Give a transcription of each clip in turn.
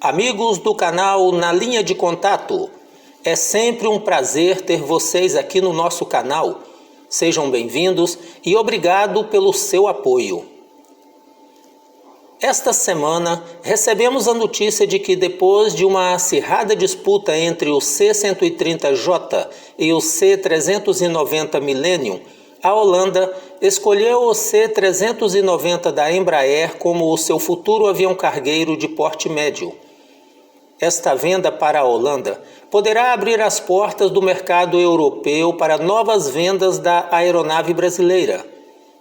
Amigos do canal Na Linha de Contato, é sempre um prazer ter vocês aqui no nosso canal. Sejam bem-vindos e obrigado pelo seu apoio. Esta semana recebemos a notícia de que depois de uma acirrada disputa entre o C-130J e o C-390 Millennium, a Holanda escolheu o C-390 da Embraer como o seu futuro avião cargueiro de porte médio. Esta venda para a Holanda poderá abrir as portas do mercado europeu para novas vendas da aeronave brasileira.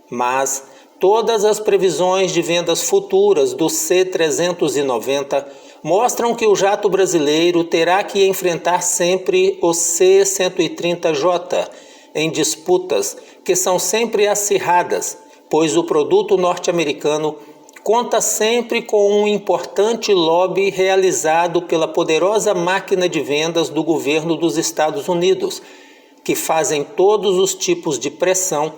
Mas todas as previsões de vendas futuras do C-390 mostram que o jato brasileiro terá que enfrentar sempre o C-130J em disputas que são sempre acirradas, pois o produto norte-americano conta sempre com um importante lobby realizado pela poderosa máquina de vendas do governo dos Estados Unidos, que fazem todos os tipos de pressão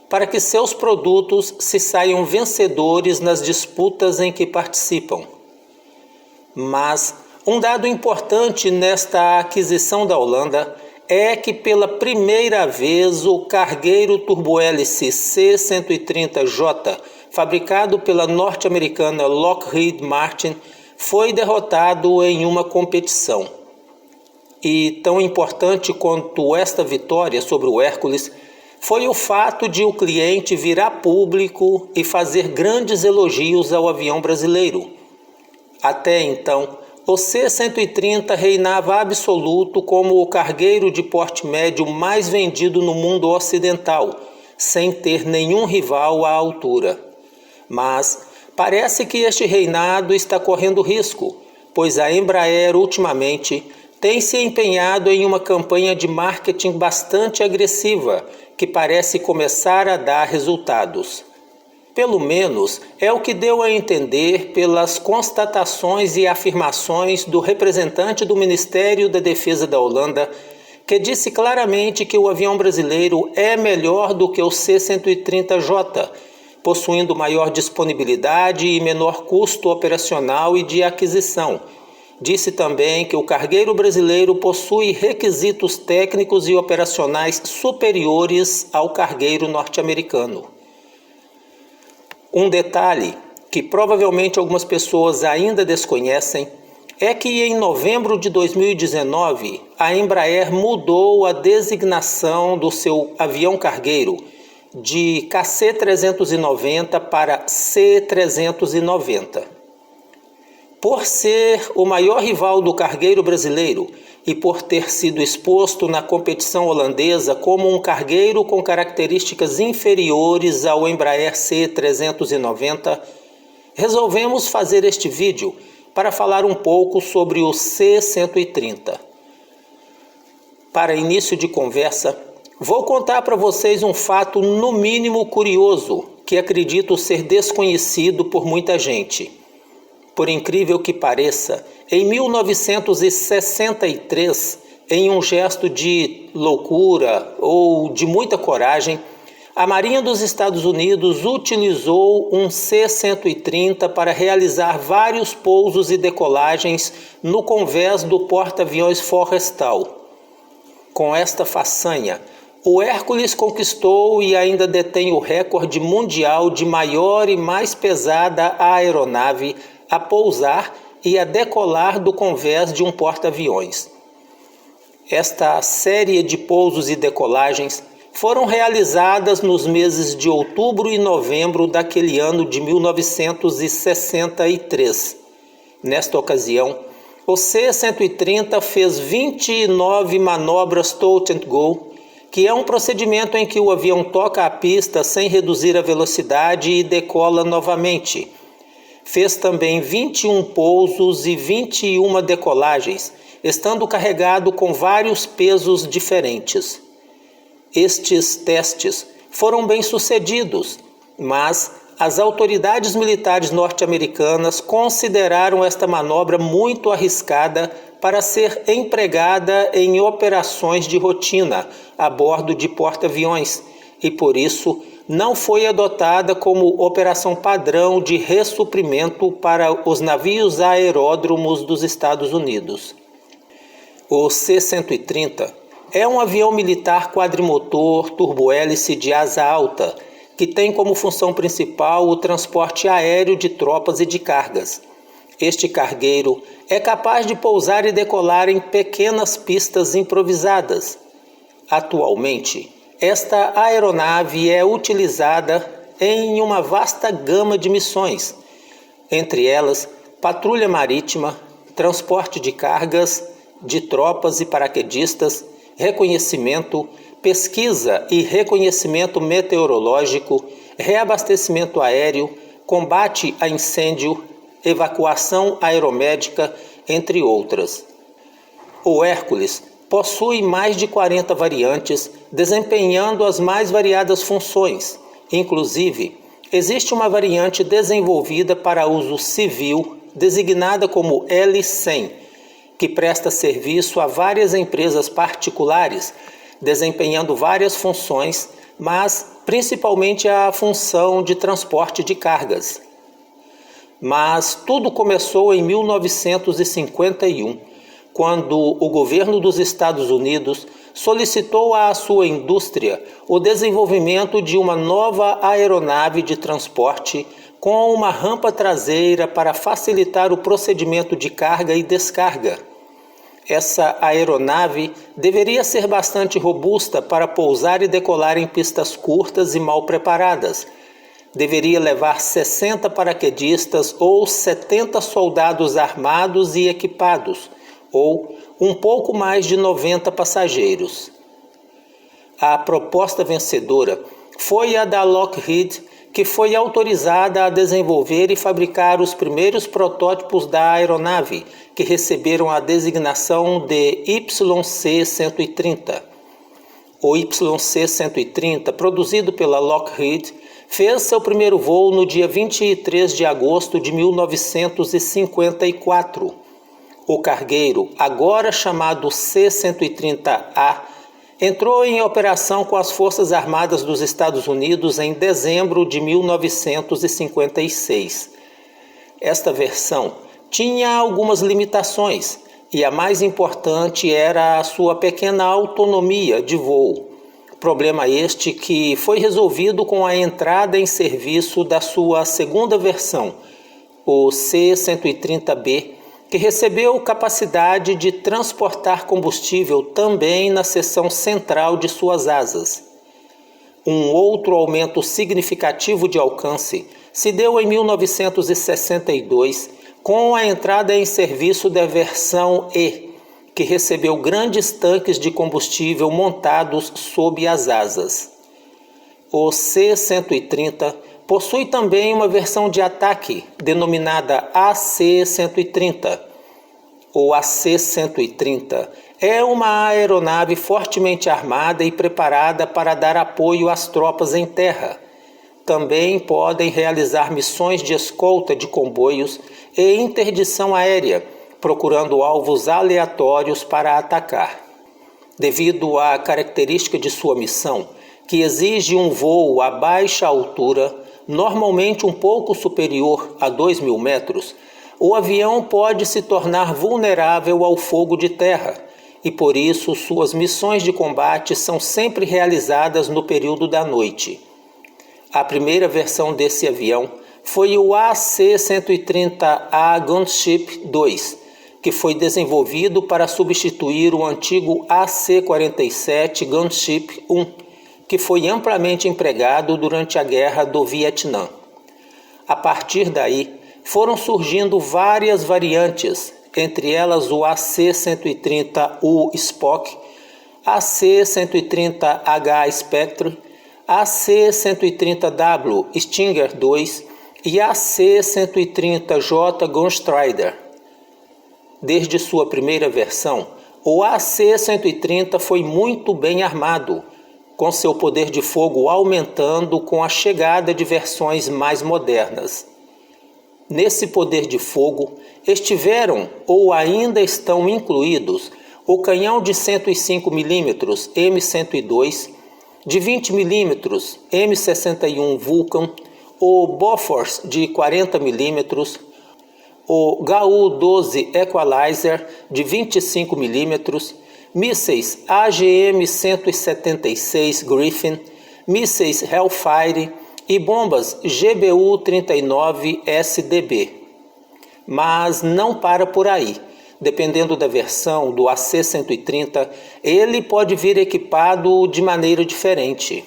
para que seus produtos se saiam vencedores nas disputas em que participam. Mas um dado importante nesta aquisição da Holanda é que pela primeira vez o cargueiro turbohélice C-130J, fabricado pela norte-americana Lockheed Martin, foi derrotado em uma competição. E tão importante quanto esta vitória sobre o Hércules foi o fato de o cliente vir a público e fazer grandes elogios ao avião brasileiro. Até então, o C-130 reinava absoluto como o cargueiro de porte médio mais vendido no mundo ocidental, sem ter nenhum rival à altura. Mas parece que este reinado está correndo risco, pois a Embraer ultimamente tem se empenhado em uma campanha de marketing bastante agressiva, que parece começar a dar resultados. Pelo menos é o que deu a entender pelas constatações e afirmações do representante do Ministério da Defesa da Holanda, que disse claramente que o avião brasileiro é melhor do que o C-130J, possuindo maior disponibilidade e menor custo operacional e de aquisição. Disse também que o cargueiro brasileiro possui requisitos técnicos e operacionais superiores ao cargueiro norte-americano. Um detalhe que provavelmente algumas pessoas ainda desconhecem é que em novembro de 2019 a Embraer mudou a designação do seu avião cargueiro de KC-390 para C-390. Por ser o maior rival do cargueiro brasileiro e por ter sido exposto na competição holandesa como um cargueiro com características inferiores ao Embraer C-390, resolvemos fazer este vídeo para falar um pouco sobre o C-130. Para início de conversa, vou contar para vocês um fato no mínimo curioso, que acredito ser desconhecido por muita gente. Por incrível que pareça, em 1963, em um gesto de loucura ou de muita coragem, a Marinha dos Estados Unidos utilizou um C-130 para realizar vários pousos e decolagens no convés do porta-aviões Forrestal. Com esta façanha, o Hércules conquistou e ainda detém o recorde mundial de maior e mais pesada aeronave a pousar e a decolar do convés de um porta-aviões. Esta série de pousos e decolagens foram realizadas nos meses de outubro e novembro daquele ano de 1963. Nesta ocasião, o C-130 fez 29 manobras touch and go, que é um procedimento em que o avião toca a pista sem reduzir a velocidade e decola novamente. Fez também 21 pousos e 21 decolagens, estando carregado com vários pesos diferentes. Estes testes foram bem-sucedidos, mas as autoridades militares norte-americanas consideraram esta manobra muito arriscada para ser empregada em operações de rotina a bordo de porta-aviões e, por isso, não foi adotada como operação padrão de ressuprimento para os navios aeródromos dos Estados Unidos. O C-130 é um avião militar quadrimotor turbohélice de asa alta que tem como função principal o transporte aéreo de tropas e de cargas. Este cargueiro é capaz de pousar e decolar em pequenas pistas improvisadas. Atualmente, esta aeronave é utilizada em uma vasta gama de missões, entre elas patrulha marítima, transporte de cargas, de tropas e paraquedistas, reconhecimento, pesquisa e reconhecimento meteorológico, reabastecimento aéreo, combate a incêndio, evacuação aeromédica, entre outras. O Hércules possui mais de 40 variantes, desempenhando as mais variadas funções. Inclusive, existe uma variante desenvolvida para uso civil, designada como L-100, que presta serviço a várias empresas particulares, desempenhando várias funções, mas principalmente a função de transporte de cargas. Mas tudo começou em 1951, quando o governo dos Estados Unidos solicitou à sua indústria o desenvolvimento de uma nova aeronave de transporte com uma rampa traseira para facilitar o procedimento de carga e descarga. Essa aeronave deveria ser bastante robusta para pousar e decolar em pistas curtas e mal preparadas. Deveria levar 60 paraquedistas ou 70 soldados armados e equipados, ou um pouco mais de 90 passageiros. A proposta vencedora foi a da Lockheed, que foi autorizada a desenvolver e fabricar os primeiros protótipos da aeronave, que receberam a designação de YC-130. O YC-130, produzido pela Lockheed, fez seu primeiro voo no dia 23 de agosto de 1954. O cargueiro, agora chamado C-130A, entrou em operação com as Forças Armadas dos Estados Unidos em dezembro de 1956. Esta versão tinha algumas limitações, e a mais importante era a sua pequena autonomia de voo. Problema este que foi resolvido com a entrada em serviço da sua segunda versão, o C-130B, que recebeu capacidade de transportar combustível também na seção central de suas asas. Um outro aumento significativo de alcance se deu em 1962 com a entrada em serviço da versão E, que recebeu grandes tanques de combustível montados sob as asas. O C-130 possui também uma versão de ataque, denominada AC-130. O AC-130 é uma aeronave fortemente armada e preparada para dar apoio às tropas em terra. Também podem realizar missões de escolta de comboios e interdição aérea, procurando alvos aleatórios para atacar. Devido à característica de sua missão, que exige um voo a baixa altura, normalmente um pouco superior a 2.000 metros, o avião pode se tornar vulnerável ao fogo de terra e, por isso, suas missões de combate são sempre realizadas no período da noite. A primeira versão desse avião foi o AC-130A Gunship II, que foi desenvolvido para substituir o antigo AC-47 Gunship I, que foi amplamente empregado durante a Guerra do Vietnã. A partir daí, foram surgindo várias variantes, entre elas o AC-130U Spock, AC-130H Spectre, AC-130W Stinger II e AC-130J Gunstrider. Desde sua primeira versão, o AC-130 foi muito bem armado, com seu poder de fogo aumentando com a chegada de versões mais modernas. Nesse poder de fogo estiveram ou ainda estão incluídos o canhão de 105 mm M102, de 20 mm M61 Vulcan, o Bofors de 40 mm, o GU-12 Equalizer de 25 mm, mísseis AGM-176 Griffin, mísseis Hellfire e bombas GBU-39 SDB. Mas não para por aí. Dependendo da versão do AC-130, ele pode vir equipado de maneira diferente.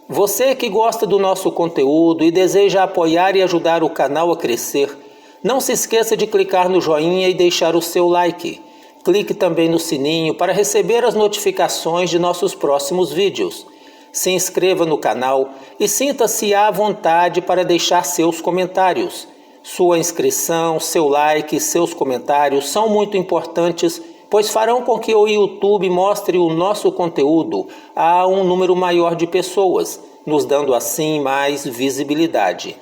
Você que gosta do nosso conteúdo e deseja apoiar e ajudar o canal a crescer, não se esqueça de clicar no joinha e deixar o seu like. Clique também no sininho para receber as notificações de nossos próximos vídeos. Se inscreva no canal e sinta-se à vontade para deixar seus comentários. Sua inscrição, seu like e seus comentários são muito importantes, pois farão com que o YouTube mostre o nosso conteúdo a um número maior de pessoas, nos dando assim mais visibilidade.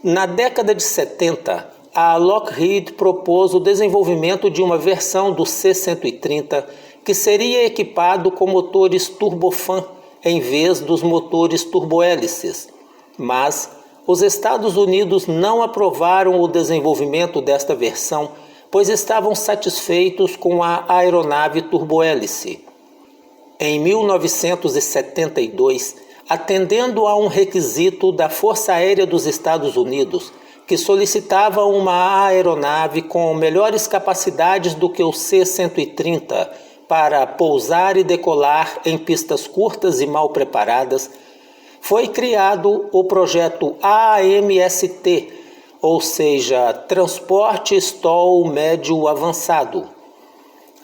Na década de 70, a Lockheed propôs o desenvolvimento de uma versão do C-130 que seria equipado com motores turbofan em vez dos motores turbohélices, mas os Estados Unidos não aprovaram o desenvolvimento desta versão, pois estavam satisfeitos com a aeronave turbohélice. Em 1972, atendendo a um requisito da Força Aérea dos Estados Unidos, que solicitava uma aeronave com melhores capacidades do que o C-130 para pousar e decolar em pistas curtas e mal preparadas, foi criado o projeto AMST, ou seja, Transporte Stall Médio Avançado.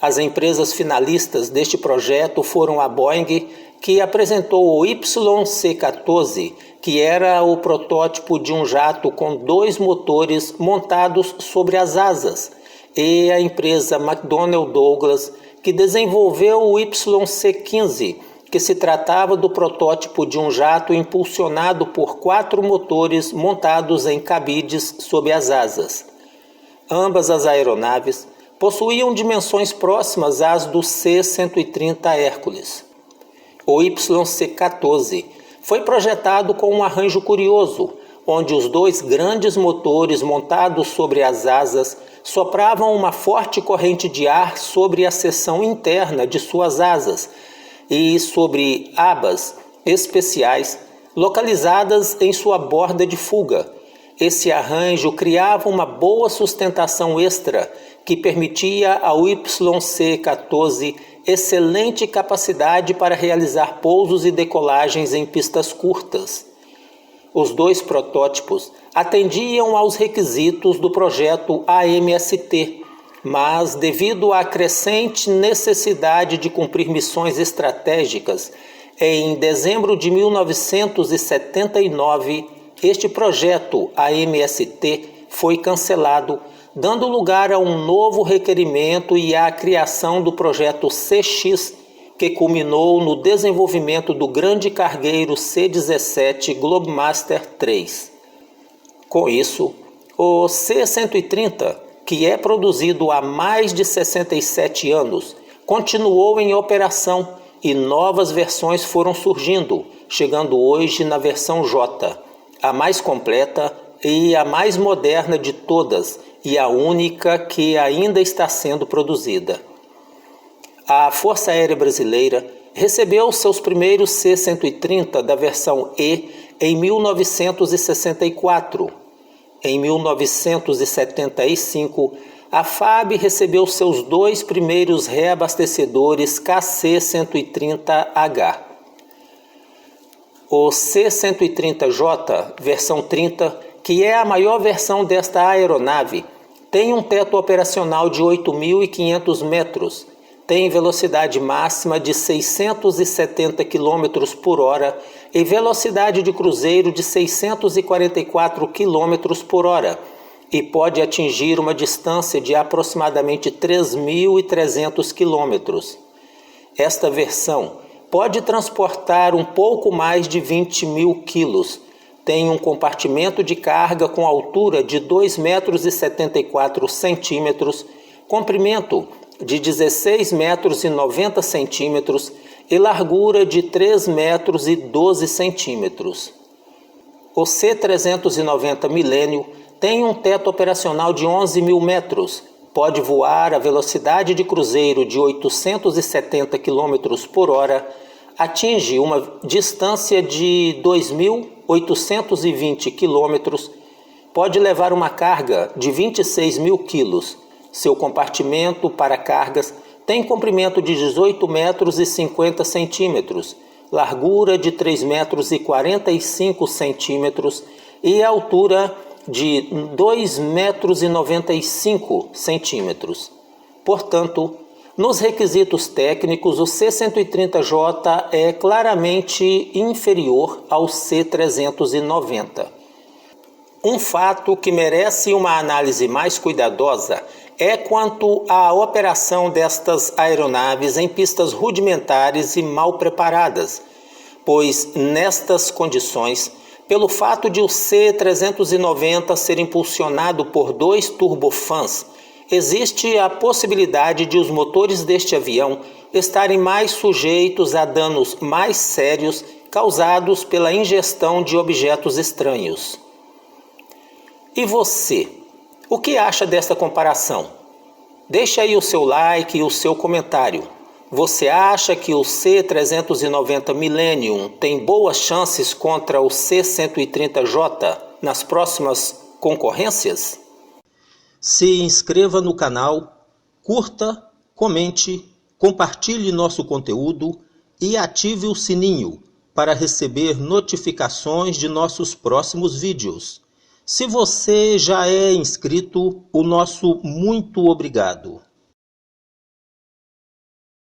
As empresas finalistas deste projeto foram a Boeing, que apresentou o YC-14, que era o protótipo de um jato com 2 motores montados sobre as asas, e a empresa McDonnell Douglas, que desenvolveu o YC-15, que se tratava do protótipo de um jato impulsionado por 4 motores montados em cabides sob as asas. Ambas as aeronaves possuíam dimensões próximas às do C-130 Hércules. O YC-14 foi projetado com um arranjo curioso, onde os 2 grandes motores montados sobre as asas sopravam uma forte corrente de ar sobre a seção interna de suas asas e sobre abas especiais localizadas em sua borda de fuga. Esse arranjo criava uma boa sustentação extra que permitia ao YC-14 excelente capacidade para realizar pousos e decolagens em pistas curtas. Os 2 protótipos atendiam aos requisitos do projeto AMST, mas devido à crescente necessidade de cumprir missões estratégicas, em dezembro de 1979, este projeto AMST foi cancelado, dando lugar a um novo requerimento e à criação do projeto CX, que culminou no desenvolvimento do grande cargueiro C-17 Globemaster III. Com isso, o C-130, que é produzido há mais de 67 anos, continuou em operação e novas versões foram surgindo, chegando hoje na versão J, a mais completa e a mais moderna de todas e a única que ainda está sendo produzida. A Força Aérea Brasileira recebeu seus primeiros C-130 da versão E em 1964. Em 1975, a FAB recebeu seus 2 primeiros reabastecedores KC-130H. O C-130J, versão 30, que é a maior versão desta aeronave, tem um teto operacional de 8.500 metros, tem velocidade máxima de 670 km por hora e velocidade de cruzeiro de 644 km por hora e pode atingir uma distância de aproximadamente 3.300 km. Esta versão pode transportar um pouco mais de 20.000 quilos. Tem um compartimento de carga com altura de 2,74 metros, comprimento de 16 metros e 90 centímetros e largura de 3 metros e 12 centímetros. O C-390 Millennium tem um teto operacional de 11.000 metros, pode voar a velocidade de cruzeiro de 870 km por hora, atinge uma distância de 2.820 km, pode levar uma carga de 26.000 kg. Seu compartimento para cargas tem comprimento de 18 metros e 50 centímetros, largura de 3 metros e 45 centímetros e altura de 2 metros e 95 centímetros. Portanto, nos requisitos técnicos, o C-130J é claramente inferior ao C-390. Um fato que merece uma análise mais cuidadosa é quanto à operação destas aeronaves em pistas rudimentares e mal preparadas, pois nestas condições, pelo fato de o C-390 ser impulsionado por 2 turbofãs, existe a possibilidade de os motores deste avião estarem mais sujeitos a danos mais sérios causados pela ingestão de objetos estranhos. E você? O que acha desta comparação? Deixe aí o seu like e o seu comentário. Você acha que o C-390 Millennium tem boas chances contra o C-130J nas próximas concorrências? Se inscreva no canal, curta, comente, compartilhe nosso conteúdo e ative o sininho para receber notificações de nossos próximos vídeos. Se você já é inscrito, o nosso muito obrigado.